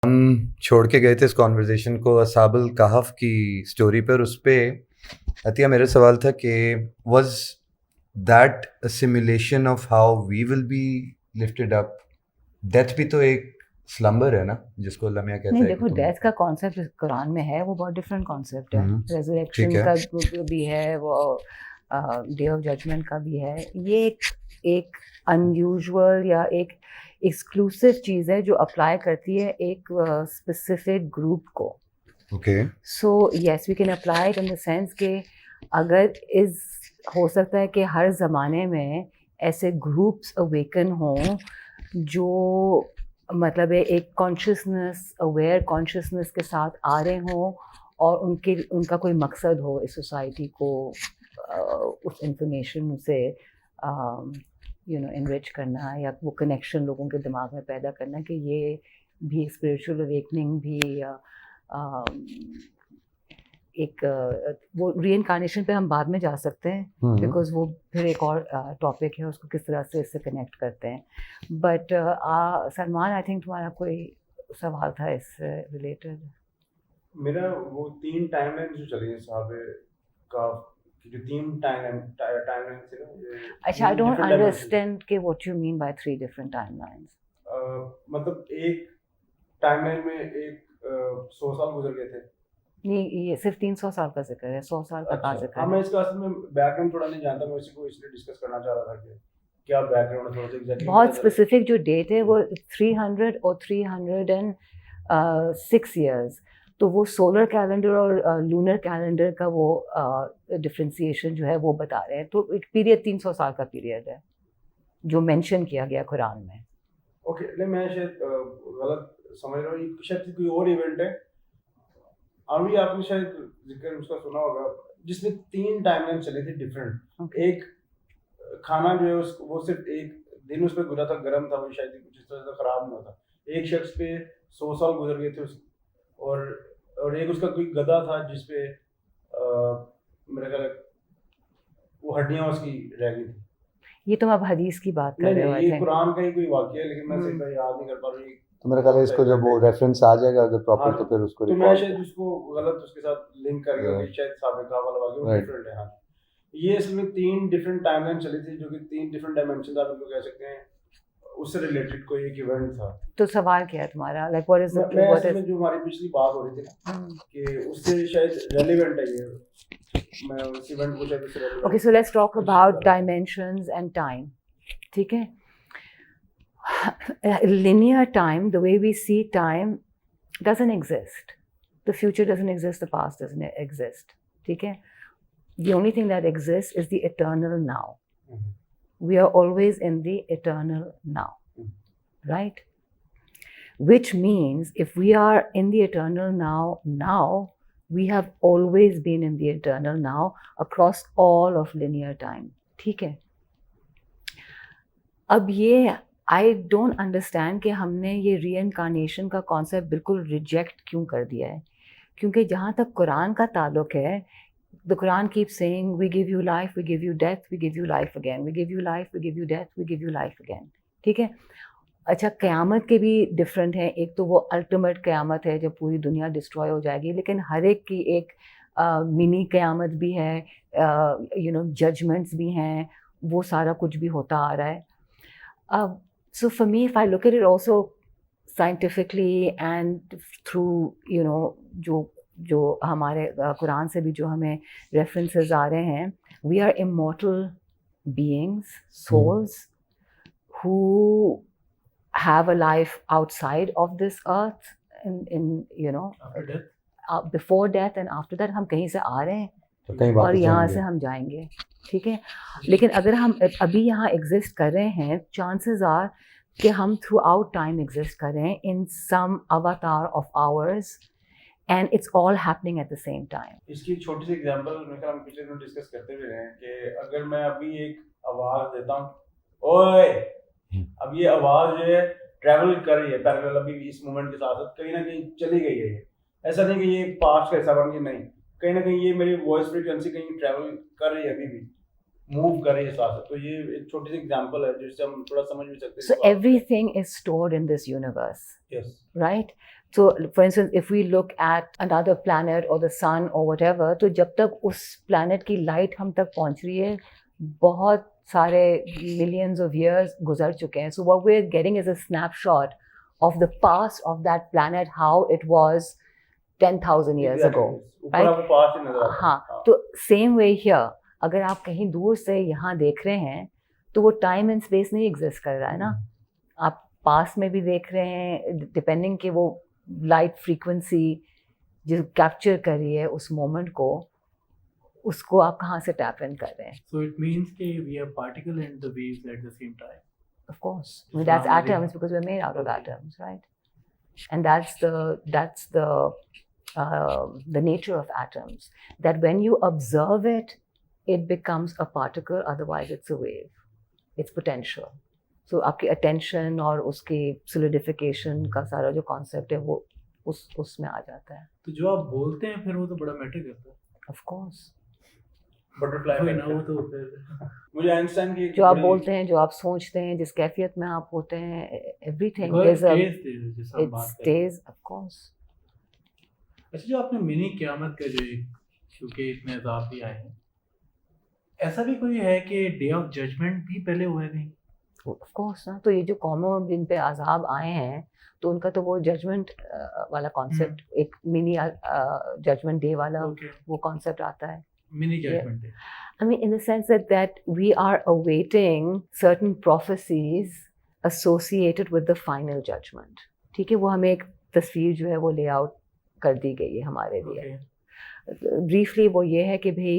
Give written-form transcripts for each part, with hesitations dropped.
हम छोड़ के गए थे इस कॉन्वर्जेशन को असाबुल कहफ की स्टोरी पर। उस पे अतिया मेरा सवाल था कि was that a simulation of how we will be lifted up? Death भी तो एक स्लम्बर है ना, जिसको अल्लाह मियां कहता नहीं, है कि देखो, तुम डेथ का कॉन्सेप्ट कुरान में है, वो बहुत डिफरेंट कॉन्सेप्ट है। ठीक रेजरेक्शन है। का भी है, वो डे ऑफ जजमेंट का भी है। ये एक अनयूजुअल या एक एक्सक्लूसिव चीज़ है जो अप्लाई करती है एक स्पेसिफिक ग्रुप को। Okay. So yes, we can apply it in the sense कि अगर इस हो सकता है कि हर ज़माने में ऐसे ग्रुप्स अवेकन हों जो मतलब है एक कॉन्शियसनेस, अवेयर कॉन्शियसनेस के साथ आ रहे हों और उनका कोई मकसद हो इस सोसाइटी को उस इंफॉर्मेशन से इनरिच करना, या वो कनेक्शन लोगों के दिमाग में पैदा करना कि ये भी स्पिरिचुअल अवेकनिंग भी एक वो री-इनकार्नेशन पे हम बाद में जा सकते हैं, बिकॉज वो फिर एक और टॉपिक है, उसको किस तरह से इससे कनेक्ट करते हैं। बट सलमान, आई थिंक तुम्हारा कोई सवाल था इससे रिलेटेड। मेरा वो 3 टाइमलाइन जो चली है साहब का, कि जो 3 टाइमलाइन थी ना, ये अच्छा, आई 3 डोंट डिफरेंट डायमेंशन। अंडरस्टैंड कि what you mean by 3 different timelines. मतलब एक टाइमलाइन में एक 100 साल गुजर गए थे। ये सिर्फ 300 साल का जिक्र है, 100 साल का कहाँ अच्छा, जिक्र हाँ, है? मैं इसका असल में बैकग्राउंड थोड़ा नहीं जानता, मैं उसी को इसलिए डिस्कस करना चाह रहा था कि क्या बैकग्राउंड है, थोड़ा सा एग्जैक्टली बहुत पता चले। स्पेसिफिक जो डेट है वो 300 और 306 ईयर्स। तो वो सोलर कैलेंडर और लूनर कैलेंडर का वो डिफरेंशिएशन जो है वो बता रहे हैं। तो एक पीरियड 300 साल का पीरियड है जो मेंशन किया गया कुरान में। ओके, नहीं, मैं शायद गलत समझ रहा हूँ, ये शायद कोई और इवेंट है। अभी आपने शायद जिक्र उसका सुना होगा, जिसमें 3 टाइमलाइन चली थी डिफरेंट। Okay. एक खाना जो है वो सिर्फ एक दिन उस पर गुजरा था, गर्म था, वो शायद कुछ इस तरह से खराब नहीं होता। एक शख्स पे 100 साल गुजर गए थे और एक उसका कोई गधा था जिसपे मेरे ख्याल है वो हड्डियां उसकी रह गई थी। ये तुम अब हदीस की बात कर नहीं रहे हो, नहीं, आई ये थिंक। कुरान का ही कोई वाक्य है, लेकिन मैं सही याद नहीं कर पा रहा हूँ। तो मेरा ख्याल है इसको जब वो रेफरेंस आ जाएगा अगर हाँ, प्रॉपर, तो फिर उसको तो मैं रिकॉल शायद उसको गलत उसके साथ लिंक कर गया कि शायद साबिका वाला वाक्य वो राइट। डिफरेंट है। हाँ, ये इसमें 3 डिफरेंट टाइमलाइन चली थी, जो कि 3 डिफरेंट डायमेंशन आप इनको कह सकते हैं, उससे रिलेटेड कोई एक इवेंट था। तो सवाल क्या है तुम्हारा? लाइक व्हाट इज मैं असल में जो हमारी पिछली बात हो रही थी ना, कि उससे शायद रेलेवेंट है ये, मैं उस इवेंट को शायद उससे relevant okay, so let's talk कुछ अबाउट कर रहा था। Dimensions and time. ठीक है? Linear time, the way we see time, doesn't exist. The future doesn't exist, the past doesn't exist. ठीक है? The only thing that exists is the eternal now. We are always in the eternal now, right? Which means if we are in the eternal now, we have always been in the eternal now across all of linear time. ठीक है? अब ये I don't understand कि हमने ये री-इनकार्नेशन का concept बिल्कुल reject क्यों कर दिया है। क्योंकि जहाँ तक कुरान का ताल्लुक है, the Quran keep saying we give you life, we give you death, we give you life again, we give you life, we give you death, we give you life again. ठीक है? अच्छा, क़यामत के भी डिफरेंट हैं। एक तो वो अल्टीमेट क़यामत है जब पूरी दुनिया डिस्ट्रॉय हो जाएगी, लेकिन हर एक की एक मिनी क़यामत भी है, जजमेंट्स भी हैं, वो सारा कुछ भी होता आ रहा है। So for me, if I look at it also scientifically and through, जो हमारे कुरान से भी जो हमें references आ रहे हैं, we are immortal beings, souls who have a life outside of this earth, After death? before death and after that हम कहीं से आ रहे हैं तो कहीं और वापस यहाँ जाएंगे। से हम जाएंगे। ठीक है? लेकिन अगर हम अभी यहाँ एग्जिस्ट कर रहे हैं, चांसेस आर कि हम थ्रू आउट टाइम एग्जिस्ट कर रहे हैं इन सम अवतार of hours, and it's all happening at the same time. इसकी एक छोटी सी एग्जांपल मेरे ख्याल हम पिछले दिन डिस्कस करते हुए रहे हैं कि अगर मैं अभी एक आवाज देता हूँ, ओए, अब ये आवाज जो है ट्रैवल कर रही है पैरेलल, अभी इस मोमेंट के साथ साथ कहीं ना कहीं चली गई है ये। ऐसा नहीं कि ये पास्ट का हिस्सा बन गई, नहीं, कहीं ना कहीं ये मेरी वॉइस फ्रीक्वेंसी कहीं ट्रैवल कर रही है अभी भी। मूव करे इस रास्ते। तो ये एक छोटी सी एग्जांपल है जिससे हम थोड़ा समझ भी सकते हैं So everything is stored in this universe, yes right? So for instance, if we look at another planet or the sun or whatever, तो जब तक उस planet की light हम तक पहुंच रही है, बहुत सारे millions of years गुजर चुके हैं. So what we're getting is a snapshot of the past of that planet, how it was 10,000 years ago. ऊपर right? आपको पास्ट ही नजर आता है। हाँ, तो सेम वे हियर, अगर आप कहीं दूर से यहाँ देख रहे हैं तो वो टाइम एंड स्पेस नहीं एग्जिस्ट कर रहा है ना. आप पास में भी देख रहे हैं, डिपेंडिंग कि वो लाइट फ्रीक्वेंसी जो कैप्चर कर रही है उस मोमेंट को, उसको आप कहाँ से टैप इन कर रहे हैं. So it means कि we are particle and the waves at the same time. Of course, I mean, that's Amazing. atoms because we're made out of Okay. atoms, right? And that's the nature of atoms. That when you observe it, it becomes a particle. Otherwise, it's a wave. It's potential. So आपकी attention और उसकी solidification का सारा जो concept है वो उसमें आ जाता है. तो जो आप बोलते हैं फिर वो तो बड़ा मैटर करता है. Of course. बटरफ्लाई कोई ना इफेक्ट हो तो फिर मुझे आइंस्टाइन की जो आप बोलते हैं, जो आप सोचते हैं, जिस कैफियत में आप होते हैं, everything is a it stays, of course. अच्छा, जो आपने मिनी क़यामत का जो एक, क्योंकि इसमें अज़ाब भी आए हैं, ऐसा भी कोई है कि डे ऑफ जजमेंट भी पहले हुआ है कहीं? Of course ना, तो ये जो कौमों जिन पे अजाब आए हैं तो उनका तो वो जजमेंट वाला कॉन्सेप्ट, एक मिनी जजमेंट डे वाला Okay. वो कॉन्सेप्ट आता है. मिनी जजमेंट है. I mean, in the sense that we are awaiting certain prophecies associated with the final judgment. ठीक है, वो हमें एक तस्वीर जो है वो ले आउट कर दी गई है हमारे लिए. Okay. ब्रीफली वो ये है कि भाई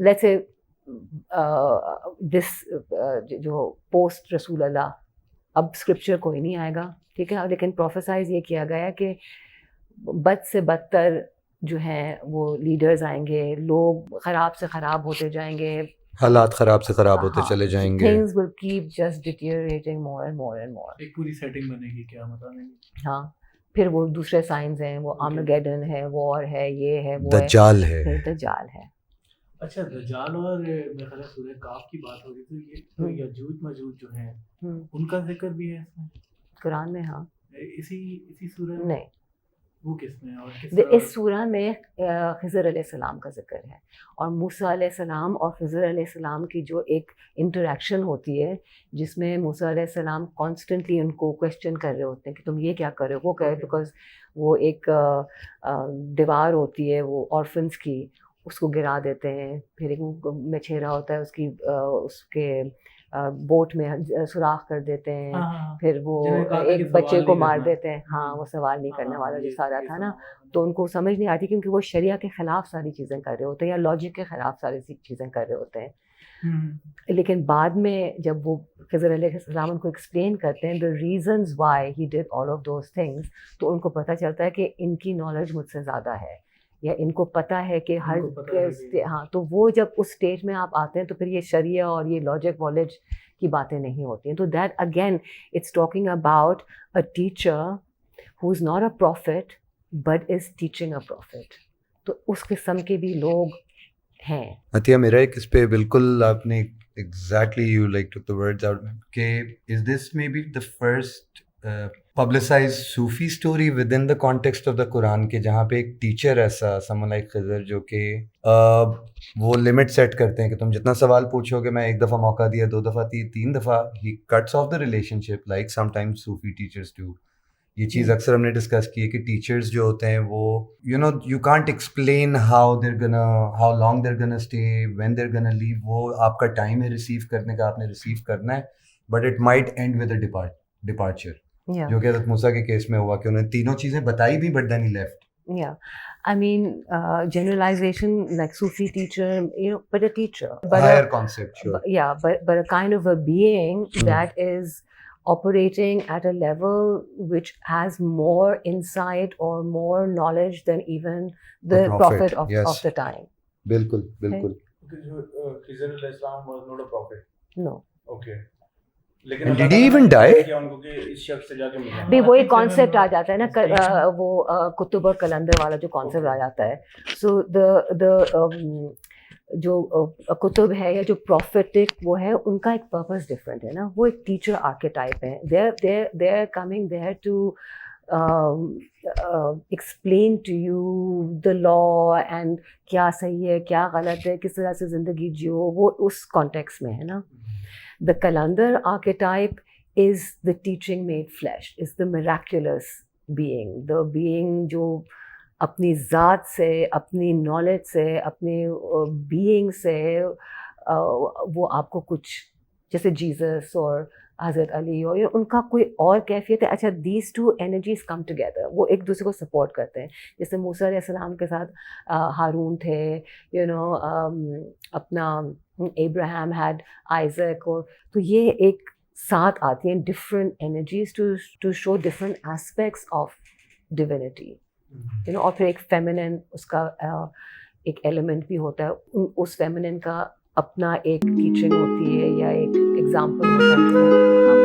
लेट्स से दिस जो पोस्ट रसूल अल्लाह, अब स्क्रिप्चर कोई नहीं आएगा, ठीक है, लेकिन प्रोफेसाइज ये किया गया कि बद से बदतर जो हैं वो लीडर्स आएंगे, लोग ख़राब से ख़राब होते जाएंगे, हालात ख़राब से ख़राब होते हाँ, चले जाएंगे. Things will keep just deteriorating more and more and more. एक पूरी सेटिंग बनेगी क़यामत आने की. हाँ, फिर वो दूसरे साइंस हैं, वो Okay. आर्मेगेडन है, वॉर है, ये है, वो है, दज्जाल है. फिर दज्जाल है. अच्छा, दज्जाल और मेरे ख्याल से सूरह काफ की बात हो रही थी, ये तो यजूज मजूज जो हैं हम्म, उनका जिक्र भी है इसमें, कुरान में. हाँ, इसी सूरह में? नहीं, वो किसमें और किस इस सूरह में खिज़र अलैहिस्सलाम का जिक्र है, और मूसा अलैहिस्सलाम और खिज़र अलैहिस्सलाम की जो एक इंटरेक्शन होती है, जिसमें मूसा अलैहिस्सलाम कॉन्स्टेंटली उनको क्वेश्चन कर रहे होते हैं कि तुम ये क्या कर रहे हो, वो कह रहे, बिकॉज वो एक दीवार होती है वो ऑर्फन्स की, उसको गिरा देते हैं, फिर एक वो मछेरा होता है उसकी उसके बोट में सुराख कर देते हैं, हाँ, फिर वो जिन्हें कहा था कि एक बच्चे सवाल को नहीं मार करना। देते हैं. हाँ, वो सवाल नहीं करने वाला जो ये- सारा ये था ना, सब- तो उनको समझ नहीं आती क्योंकि वो शरिया के ख़िलाफ़ सारी चीज़ें कर रहे होते हैं या लॉजिक के ख़िलाफ़ सारी चीज़ें कर रहे होते हैं. लेकिन बाद में जब वो खिज़र अलैहिस्सलाम उनको एक्सप्लेन करते हैं the reasons why he did all of those things, तो उनको पता चलता है कि इनकी नॉलेज मुझसे ज़्यादा है, या इनको पता है कि हर इनको पता है कि- हाँ, तो वो जब उस स्टेज में आप आते हैं तो फिर ये शरिया और ये लॉजिक वॉलेज की बातें नहीं होती हैं. तो that again it's talking about a teacher who is not a profit but is teaching a profit. तो उस किस्म के भी लोग हैं. अतिया, मेरा एक इस पे बिल्कुल आपने exactly you like took the words out के is this may be the first publicise Sufi story within the context of the Quran के, जहाँ पे एक टीचर ऐसा समवन लाइक खिज़र जो कि वो लिमिट सेट करते हैं कि तुम जितना सवाल पूछोगे, मैं एक दफ़ा मौका दिया, 2 दफ़ा, 3 दफ़ा, ही cuts of the relationship like sometimes Sufi teachers do. ये चीज़ अक्सर हमने डिस्कस की है कि टीचर्स जो होते हैं वो you can't explain how long they're gonna stay, when there गना लीव. वो आपका टाइम है रिसीव करने का, आपने रिसीव करना है, but it might and with a departure, Yeah. जो कि हज़रत मूसा के केस में हुआ कि उन्होंने तीनों चीज़ें बताई भी, but then he left. Yeah, I mean, generalization like Sufi teacher, but a teacher, but higher concept, sure. but a kind of a being Hmm. that is operating at a level which has more insight or more knowledge than even the A prophet, prophet yes. of the time. बिल्कुल बिल्कुल. खिज़र अलैहिस्सलाम was not a profit. No. Okay. लेकिन And Allah did he ताला even ने die? किया उनको कि इस शख्स से जाके मिलना. भी वही I think कॉन्सेप्ट आ seven जाता है ना, वो कुतुब और कलंदर वाला जो कॉन्सेप्ट आ जाता है. सो द जो कुतुब है या जो प्रॉफिटिक वो है, उनका एक पर्पस डिफरेंट है ना, वो एक टीचर आर्केटाइप है. They are coming there to explain to you the law and क्या सही है क्या गलत है, किस तरह से ज़िंदगी जियो, वो उस कॉन्टेक्स्ट में है ना. The Kalandar archetype is the teaching made flesh, is the miraculous being, the being जो अपनी ज़ात से, अपनी नॉलेज से, अपने बीइंग से वो आपको कुछ, जैसे जीसस और हज़रत अली और उनका कोई और कैफियत है. अच्छा, these two energies come together, वो एक दूसरे को सपोर्ट करते हैं. जैसे मूसा अलैहिस्सलाम के साथ हारून थे, यू नो, अपना अब्राहम हैड आइजक, और तो ये एक साथ आती हैं different energies to show different aspects of divinity, you know. और फिर एक फेमिनिन उसका एक एलिमेंट भी होता है, उस फेमिनिन का अपना एक टीचिंग होती है या एक एग्जाम्पल होता है जो